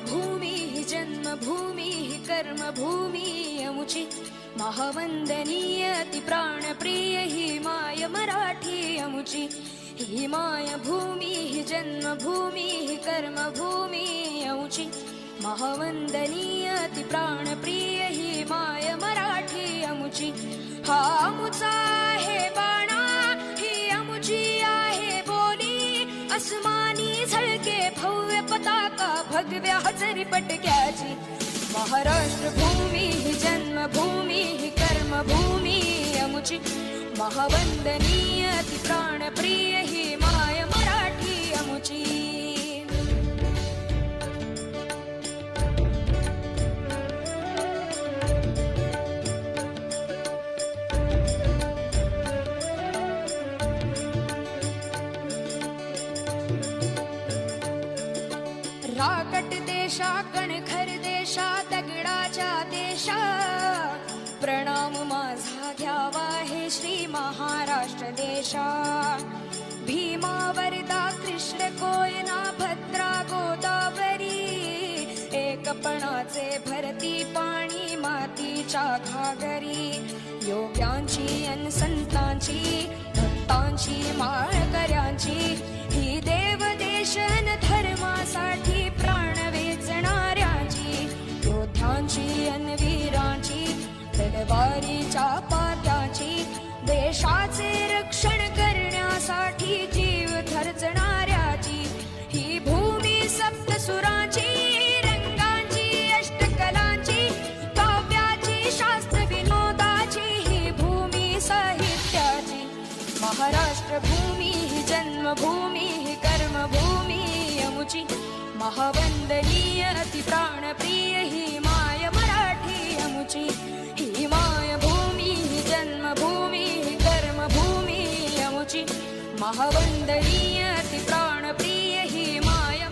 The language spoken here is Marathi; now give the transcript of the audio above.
भूमी जन्मभूमी कर्मभूमी अमुची महावंदनीय अति प्राणप्रिय ही माय मराठी अमुची ही माय भूमी जन्मभूमी कर्मभूमी अमुची महावंदनीय अति प्राणप्रिय ही माय मराठी अमुची हा अमुचा आहे बाणा ही अमुची आहे बोली अस्मानी झळके भव्य पताका भगव्या हजरी पटक्याची महाराष्ट्र भूमी ही जन्मभूमी ही कर्मभूमी अमुची महावंदनीय अति प्राणप्रिय ही माय मराठी अमुची राकट देशा कणखर देशा दगडाच्या देशा प्रणाम माझा घ्यावा हे श्री महाराष्ट्र देशा भीमा वरदा कृष्ण कोयना भद्रा गोदावरी एकपणाचे भरती पाणी मातीच्या घागरी योग्यांची अन संतांची भक्तांची माळकऱ्यांची ही देव देशन धर्मासाठी प्राण वेचणाऱ्यांची योद्ध्यांची अन वीरांची तलवारीच्या पात्याची देशाचे रक्षण करण्यासाठी जीव धर्जणाऱ्याची ही भूमी सप्तसुरांची रंगांची अष्टकलांची काव्याची शास्त्र विनोदाची ही भूमी साहित्याची महाराष्ट्र भूमी ही जन्मभूमी ही कर्मभूमी अमुची महावंदनीय अति प्राणप्रिय ही माय मराठी अमुची ही माय भूमी ही जन्मभूमी ही कर्मभूमी अमुची महावंदनीय अति प्राणप्रिय ही माय